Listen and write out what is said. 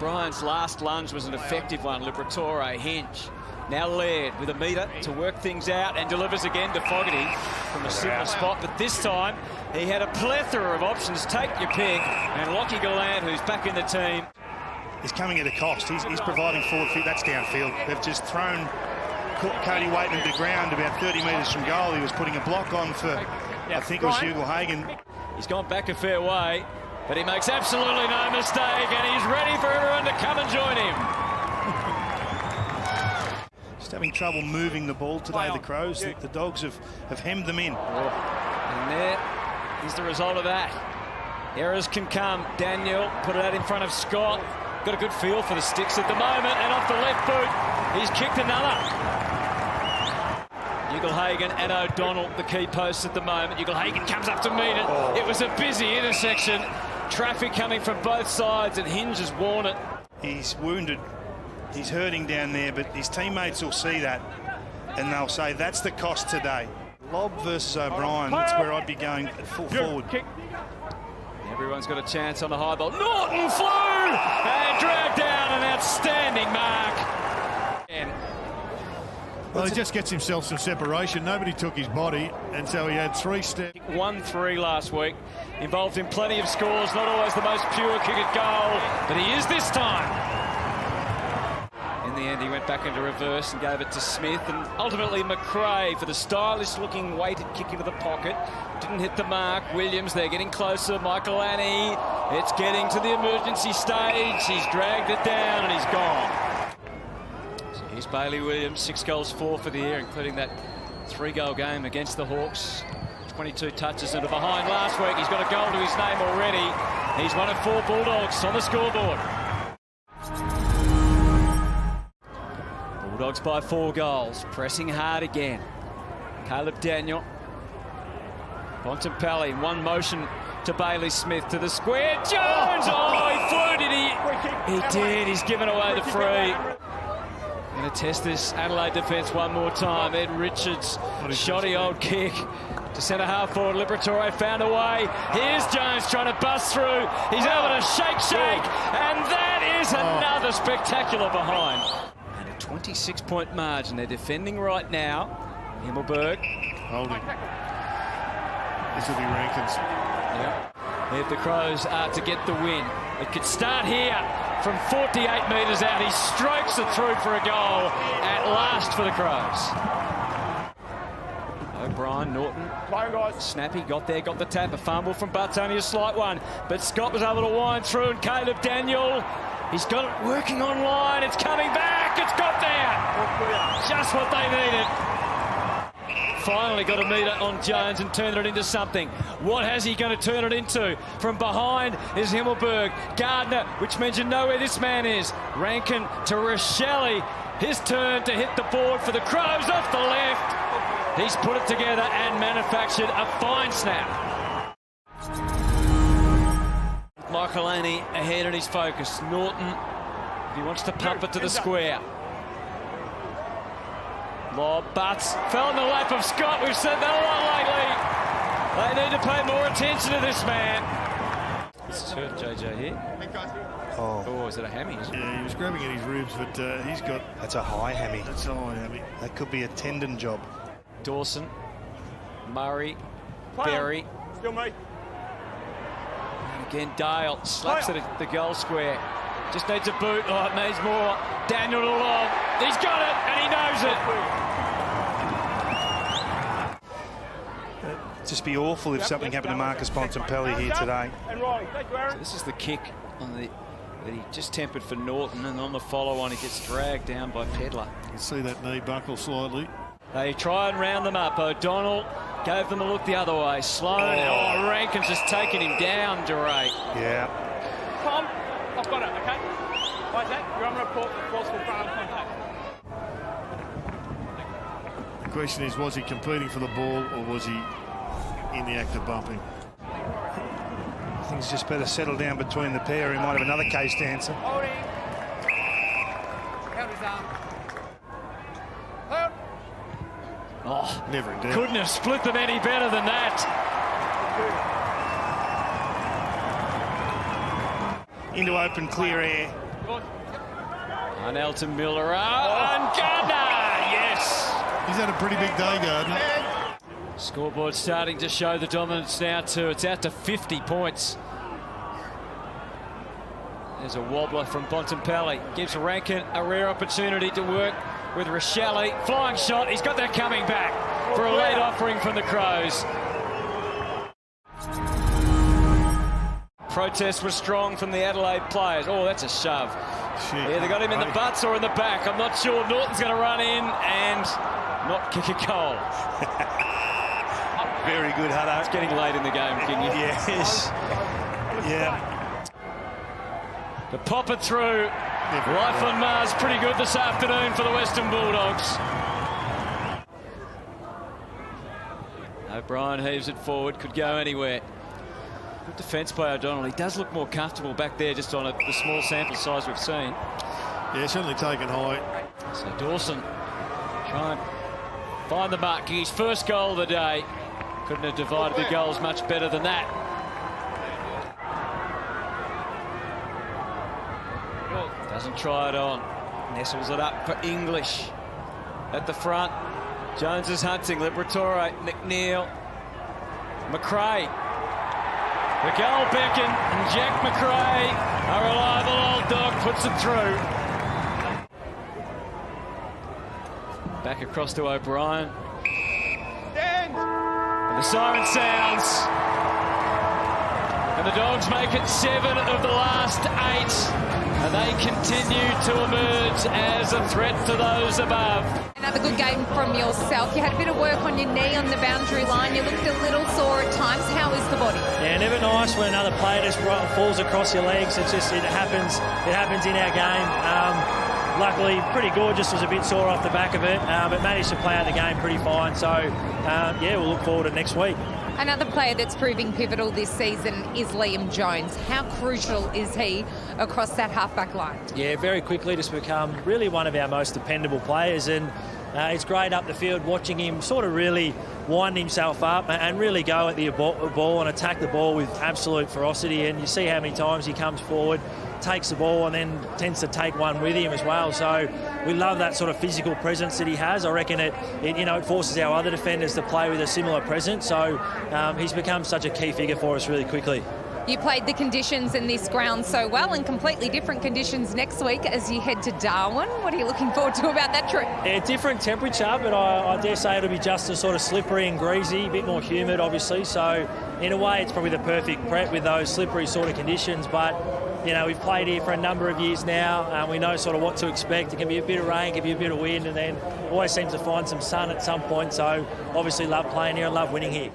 Brian's last lunge was an effective one. Liberatore, Hinge. Now Laird with a metre to work things out and delivers again to Fogarty from a similar spot. But this time he had a plethora of options. Take your pick. And Lockie Gallant, who's back in the team. He's coming at a cost. He's providing forward fit. That's downfield. They've just thrown Cody Waitman to ground about 30 metres from goal. He was putting a block on for, I think it was Hugo Hagan. He's gone back a fair way, but he makes absolutely no mistake, and he's ready for everyone to come and join him. Just having trouble moving the ball today, the Crows. The Dogs have hemmed them in. And there is the result of that. Errors can come. Daniel put it out in front of Scott. Got a good feel for the sticks at the moment, and off the left boot, he's kicked another. Ugle-Hagan and O'Donnell, the key posts at the moment. Ugle-Hagan comes up to meet it. It was a busy intersection. Traffic coming from both sides, and Hinge has worn it. He's wounded. He's hurting down there, but his teammates will see that, and they'll say, that's the cost today. Lobb versus O'Brien, that's where I'd be going at full forward. Everyone's got a chance on the high ball. Norton flew and dragged down an outstanding mark. Well, he just gets himself some separation. Nobody took his body, and so he had 3 steps. 1-3 last week. Involved in plenty of scores. Not always the most pure kick at goal, but he is this time. In the end, he went back into reverse and gave it to Smith, and ultimately McRae for the stylish-looking weighted kick into the pocket. Didn't hit the mark. Williams, they're getting closer. Michael Annie, it's getting to the emergency stage. He's dragged it down and he's gone. So here's Bailey Williams, 6 goals, 4 for the year, including that 3-goal game against the Hawks. 22 touches into behind last week. He's got a goal to his name already. He's one of 4 Bulldogs on the scoreboard. Bulldogs by 4 goals, pressing hard again. Caleb Daniel. Bontempelli in one motion to Bailey Smith to the square. Jones! Oh, he flew, did he? He did. He's given away the free. Going to test this Adelaide defence one more time. Ed Richards, shoddy old kick to centre half forward. Liberatore found a way. Here's Jones trying to bust through. He's able to shake, and that is another spectacular behind. And a 26-point margin. They're defending right now. Himmelberg holding. This will be Rankins. Yep. If the Crows are to get the win, it could start here from 48 metres out. He strokes it through for a goal at last for the Crows. O'Brien, Norton, snappy, got there, got the tap, a fumble from Butts, only a slight one, but Scott was able to wind through, and Caleb Daniel, he's got it working on line, it's coming back, it's got there! Just what they needed. Finally got a metre on Jones and turned it into something. What has he going to turn it into? From behind is Himmelberg. Gardner, which means you know where this man is. Rankin to Rochelle. His turn to hit the board for the Crows off the left. He's put it together and manufactured a fine snap. Michael Annie ahead and his focus. Norton, he wants to pump it to the square. Lob, Butts fell in the lap of Scott. We've said that a lot lately. They need to pay more attention to this man. It's hurt JJ here. Oh, is it a hammy? Yeah, he was grabbing at his ribs, but he's got... That's a high hammy. That's a high hammy. That could be a tendon job. Dawson, Murray, Berry. Still me. And again, Dale slaps it at the goal square. Just needs a boot. Oh, it needs more. Daniel to lob. He's got it, and he knows it. It'd just be awful if something happened to Marcus Bontempelli here today. So this is the kick on the that he just tempered for Norton, and on the follow-on he gets dragged down by Pedlar. You can see that knee buckle slightly. They try and round them up. O'Donnell gave them a look the other way. Sloan. Oh, Rankin's just taking him down, Duray. Yeah. Tom, I've got it, okay? Isaac, you're on report for forceful front contact. The question is, was he competing for the ball, or was he in the act of bumping? Things just better settle down between the pair. He might have another case to answer. Holding. Held his arm. Held. Oh, Never in doubt. couldn't have split them any better than that. Into open, clear air. And Elton Miller. And Gardner! Yes! He's had a pretty big day, Gardner. Scoreboard starting to show the dominance now too. It's out to 50 points. There's a wobbler from Bontempelli. Gives Rankin a rare opportunity to work with Rochelle. Flying shot. He's got that coming back for a late offering from the Crows. Protest was strong from the Adelaide players. Oh, that's a shove. Shit. Yeah, they got him in the butts or in the back. I'm not sure. Norton's going to run in and not kick a goal. Very good, Hutto. It's getting late in the game, Kingy. Yes. Yeah. To pop it through. Life on Mars pretty good this afternoon for the Western Bulldogs. O'Brien heaves it forward. Could go anywhere. Good defence by O'Donnell. He does look more comfortable back there just on the small sample size we've seen. Yeah, certainly taken high. So Dawson trying to find the mark. His first goal of the day. Couldn't have divided the goals much better than that. Doesn't try it on. Nestles it up for English. At the front. Jones is hunting. Liberatore, McNeil. McRae. The goal beckon, and Jack McRae, a reliable old dog, puts it through. Back across to O'Brien. And the siren sounds. And the Dogs make it 7 of the last 8. And they continue to emerge as a threat to those above. Another good game from yourself. You had a bit of work on your knee on the boundary line. You looked a little sore at times. How is the body? Yeah, never nice when another player just falls across your legs. It happens. It happens in our game. Luckily, pretty good. Just was a bit sore off the back of it, but managed to play out the game pretty fine. So, yeah, we'll look forward to next week. Another player that's proving pivotal this season is Liam Jones. How crucial is he across that halfback line? Yeah, very quickly just become really one of our most dependable players, and it's great up the field watching him sort of really wind himself up and really go at the ball and attack the ball with absolute ferocity. And you see how many times he comes forward, takes the ball and then tends to take one with him as well. So we love that sort of physical presence that he has. I reckon it forces our other defenders to play with a similar presence. So he's become such a key figure for us really quickly. You played the conditions in this ground so well, and completely different conditions next week as you head to Darwin. What are you looking forward to about that trip? Yeah, different temperature, but I dare say it'll be just as sort of slippery and greasy, a bit more humid obviously. So in a way it's probably the perfect prep with those slippery sort of conditions. But you know, we've played here for a number of years now. We know sort of what to expect. It can be a bit of rain, it can be a bit of wind, and then always seems to find some sun at some point. So obviously love playing here and love winning here.